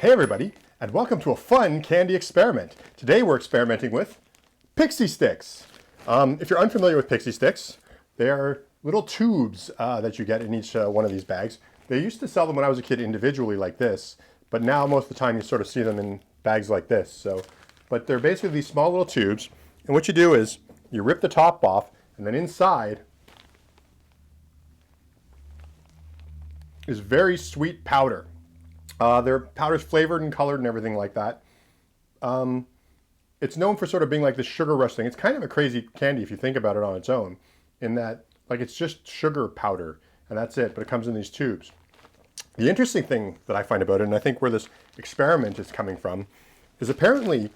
Hey everybody, and welcome to a fun candy experiment. Today we're experimenting with Pixy Stix. If you're unfamiliar with Pixy Stix, they are little tubes that you get in each one of these bags. They used to sell them when I was a kid individually like this, but now most of the time you sort of see them in bags like this. But they're basically these small little tubes, and what you do is you rip the top off, and then inside is very sweet powder. Their powder's flavored and colored and everything like that. It's known for sort of being like this sugar rush thing. It's kind of a crazy candy if you think about it on its own, in that like it's just sugar powder and that's it, but it comes in these tubes. The interesting thing that I find about it, and I think where this experiment is coming from, is apparently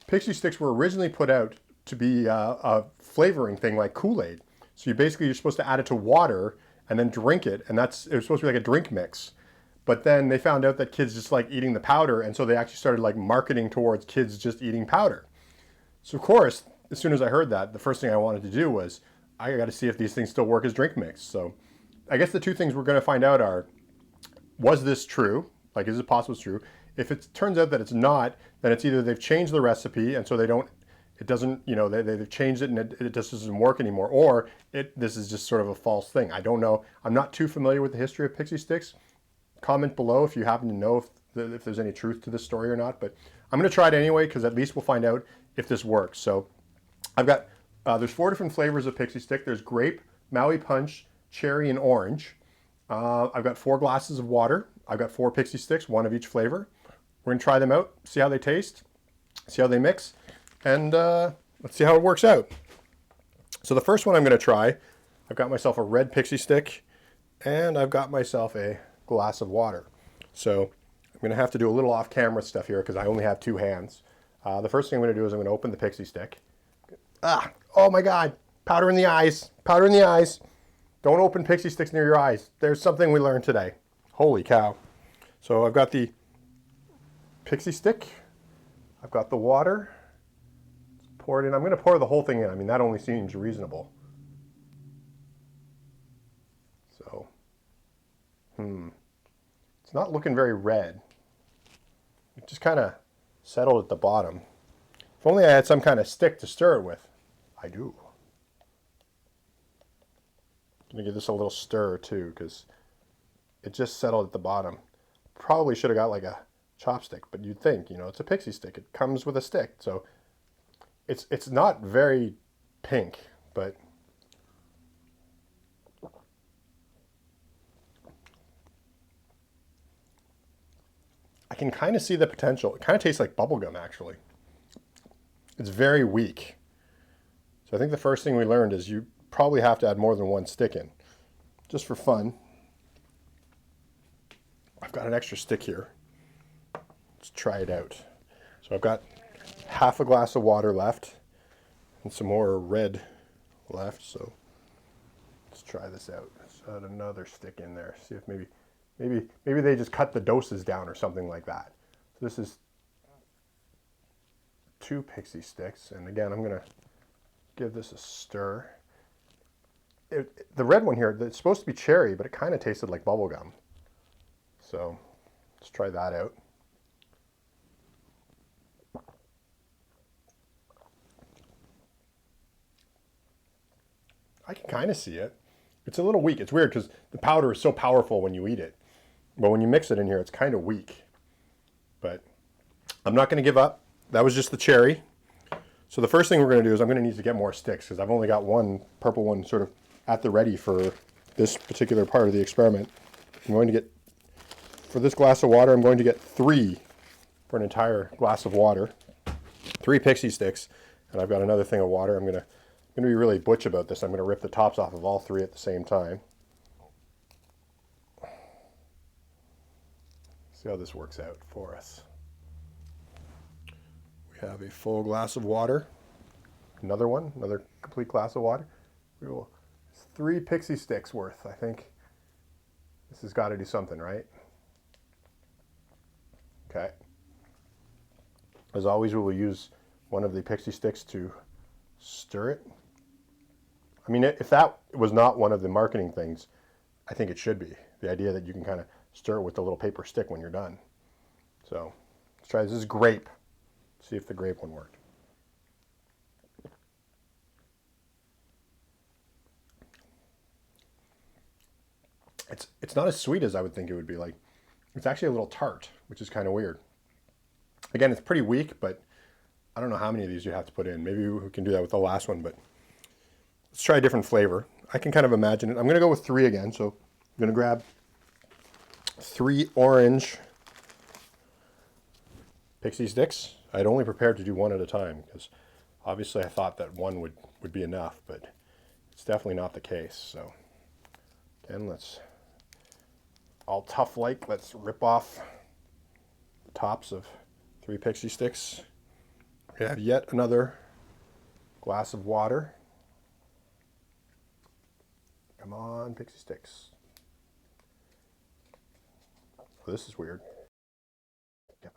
Pixy Stix were originally put out to be a flavoring thing like Kool-Aid. So you're supposed to add it to water and then drink it, and it was supposed to be like a drink mix. But then they found out that kids just like eating the powder, and so they actually started like marketing towards kids just eating powder. So of course, as soon as I heard that, the first thing I wanted to do was, I got to see if these things still work as drink mix. So I guess the two things we're going to find out are, was this true? Like, is it possible it's true? If it turns out that it's not, then it's either they've changed the recipe, and so they've changed it and it just doesn't work anymore, or this is just sort of a false thing. I don't know. I'm not too familiar with the history of Pixy Stix. Comment below if you happen to know if there's any truth to this story or not, but I'm going to try it anyway because at least we'll find out if this works. So I've got, there's 4 different flavors of Pixy Stix. There's grape, Maui Punch, cherry, and orange. I've got 4 glasses of water. I've got 4 Pixy Stix, 1 of each flavor. We're going to try them out, see how they taste, see how they mix, and let's see how it works out. So the first one I'm going to try, I've got myself a red Pixy Stick, and I've got myself a glass of water. So I'm going to have to do a little off-camera stuff here because I only have 2 hands. The first thing I'm going to do is I'm going to open the Pixy Stick. Oh my God, powder in the eyes, powder in the eyes. Don't open Pixy Stix near your eyes. There's something we learned today. Holy cow. So I've got the Pixy Stick. I've got the water. Let's pour it in. I'm going to pour the whole thing in. I mean, that only seems reasonable. So, it's not looking very red. It just kind of settled at the bottom. If only I had some kind of stick to stir it with. I do. I'm going to give this a little stir too because it just settled at the bottom. Probably should have got like a chopstick, but you'd think, it's a Pixy Stick. It comes with a stick. So it's not very pink, but I can kind of see the potential. It kind of tastes like bubblegum, actually. It's very weak. So I think the first thing we learned is you probably have to add more than 1 stick in. Just for fun. I've got an extra stick here. Let's try it out. So I've got half a glass of water left and some more red left. So let's try this out. Let's add another stick in there. See if maybe they just cut the doses down or something like that. So this is 2 Pixy Stix, and again, I'm going to give this a stir. The red one here, it's supposed to be cherry, but it kind of tasted like bubble gum. So let's try that out. I can kind of see it. It's a little weak. It's weird because the powder is so powerful when you eat it. But when you mix it in here, it's kind of weak. But I'm not going to give up. That was just the cherry. So the first thing we're going to do is I'm going to need to get more sticks because I've only got 1 purple one sort of at the ready for this particular part of the experiment. I'm going to get, for this glass of water, I'm going to get 3 for an entire glass of water. 3 Pixy Stix. And I've got another thing of water. I'm going to be really butch about this. I'm going to rip the tops off of all 3 at the same time. See how this works out for us. We have a full glass of water. Another complete glass of water. It's 3 Pixy Stix worth, I think. This has got to do something, right? Okay. As always, we will use one of the Pixy Stix to stir it. I mean, if that was not one of the marketing things, I think it should be. The idea that you can kind of stir it with a little paper stick when you're done. So let's try this. This is grape. See if the grape one worked. It's not as sweet as I would think it would be. Like, it's actually a little tart, which is kind of weird. Again, it's pretty weak, but I don't know how many of these you have to put in. Maybe we can do that with the last one, but let's try a different flavor. I can kind of imagine it. I'm going to go with 3 again. So I'm going to grab 3 orange Pixy Stix. I'd only prepared to do 1 at a time because obviously I thought that 1 would be enough, but it's definitely not the case. So again, let's, all tough like, let's rip off the tops of 3 Pixy Stix. We have yet another glass of water. Come on, Pixy Stix. Oh, this is weird. It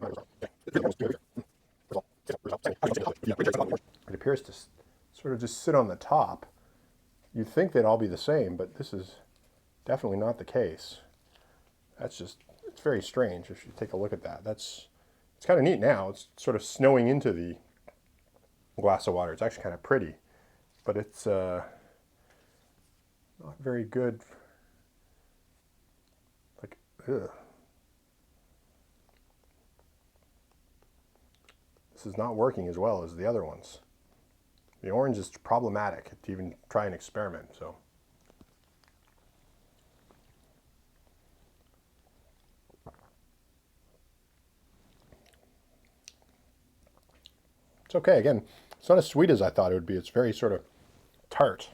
appears to sort of just sit on the top. You'd think they'd all be the same, but this is definitely not the case. That's just, it's very strange if you take a look at that. It's kind of neat now. It's sort of snowing into the glass of water. It's actually kind of pretty, but it's not very good. Like, ugh. This is not working as well as the other ones. The orange is problematic to even try and experiment, so. It's okay. Again, it's not as sweet as I thought it would be. It's very sort of tart.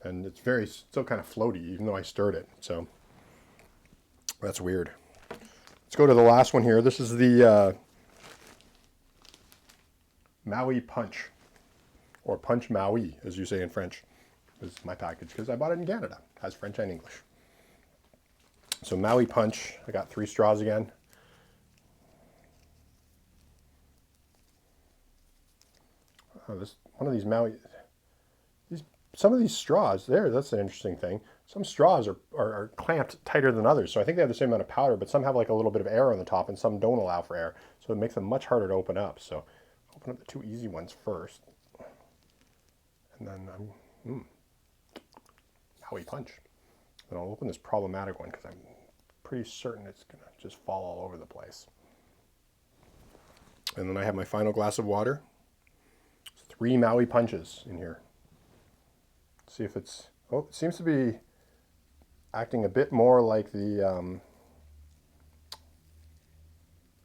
And it's very, still kind of floaty, even though I stirred it. So that's weird. Let's go to the last one here. This is the Maui Punch, or Punch Maui, as you say in French. This is my package because I bought it in Canada. It has French and English. So Maui Punch, I got 3 straws again. Oh, this one of these Maui, some of these straws there, that's an interesting thing. Some straws are clamped tighter than others. So I think they have the same amount of powder, but some have like a little bit of air on the top and some don't allow for air. So it makes them much harder to open up. So open up the 2 easy ones first. And then Maui Punch. Then I'll open this problematic one because I'm pretty certain it's going to just fall all over the place. And then I have my final glass of water. 3 Maui Punches in here. See if it's, oh, it seems to be acting a bit more like the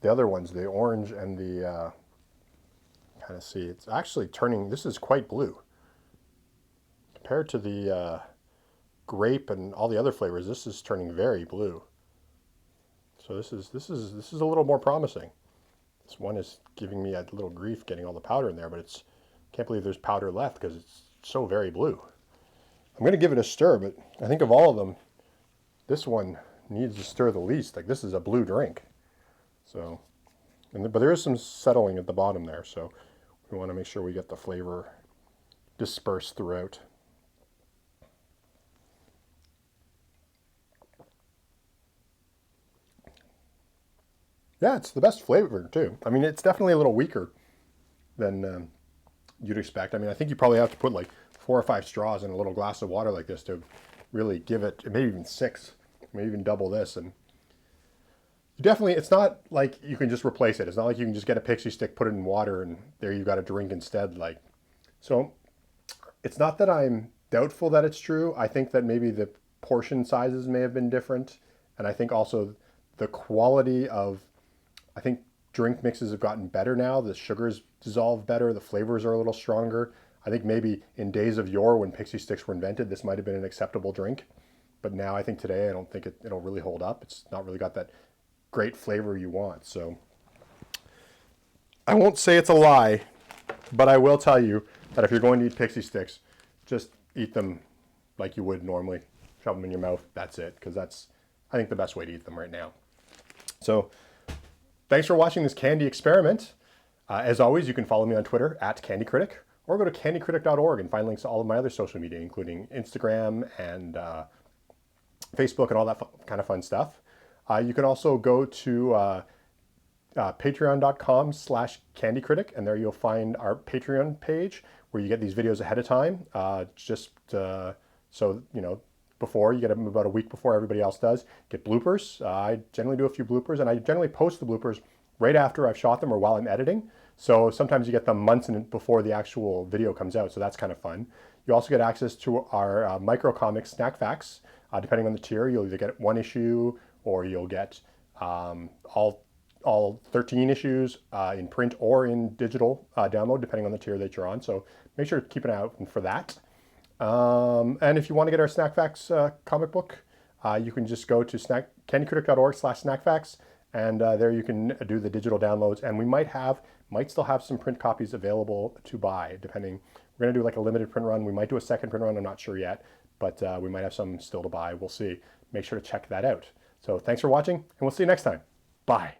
other ones, the orange and the, kind of see, it's actually turning, this is quite blue. Compared to the grape and all the other flavors, this is turning very blue. So this is a little more promising. This one is giving me a little grief getting all the powder in there, but it's, can't believe there's powder left because it's so very blue. I'm going to give it a stir, but I think of all of them, this one needs to stir the least. Like, this is a blue drink. So, but there is some settling at the bottom there, so we want to make sure we get the flavor dispersed throughout. Yeah, it's the best flavor too. I mean, it's definitely a little weaker than you'd expect. I mean, I think you probably have to put like 4 or 5 straws in a little glass of water like this to really give it, maybe even 6, maybe even double this. And you definitely, it's not like you can just replace it. It's not like you can just get a Pixy Stick, put it in water, and there you've got a drink instead. Like, so it's not that I'm doubtful that it's true. I think that maybe the portion sizes may have been different. And I think also the quality of, I think drink mixes have gotten better now. The sugars dissolve better. The flavors are a little stronger. I think maybe in days of yore when Pixy Stix were invented, this might have been an acceptable drink. But now I think today, I don't think it'll really hold up. It's not really got that great flavor you want. So I won't say it's a lie, but I will tell you that if you're going to eat Pixy Stix, just eat them like you would normally. Shove them in your mouth. That's it. Because that's, I think, the best way to eat them right now. So thanks for watching this candy experiment. As always, you can follow me on Twitter @CandyCritic, or go to candycritic.org and find links to all of my other social media, including Instagram and Facebook and all that kind of fun stuff. You can also go to patreon.com/candycritic, and there you'll find our Patreon page where you get these videos ahead of time, so you know, before you get them about a week before everybody else does. Get bloopers. I generally do a few bloopers, and I generally post the bloopers right after I've shot them or while I'm editing. So sometimes you get them months before the actual video comes out, so that's kind of fun. You also get access to our micro comic snack facts. Depending on the tier, you'll either get one issue or you'll get all 13 issues in print or in digital download, depending on the tier that you're on. So make sure to keep an eye out for that. And if you want to get our Snack Facts comic book, you can just go to candycritic.org/snackfacts, and there you can do the digital downloads. And we might still have some print copies available to buy, depending. We're going to do like a limited print run. We might do a second print run. I'm not sure yet, but we might have some still to buy. We'll see. Make sure to check that out. So thanks for watching, and we'll see you next time. Bye.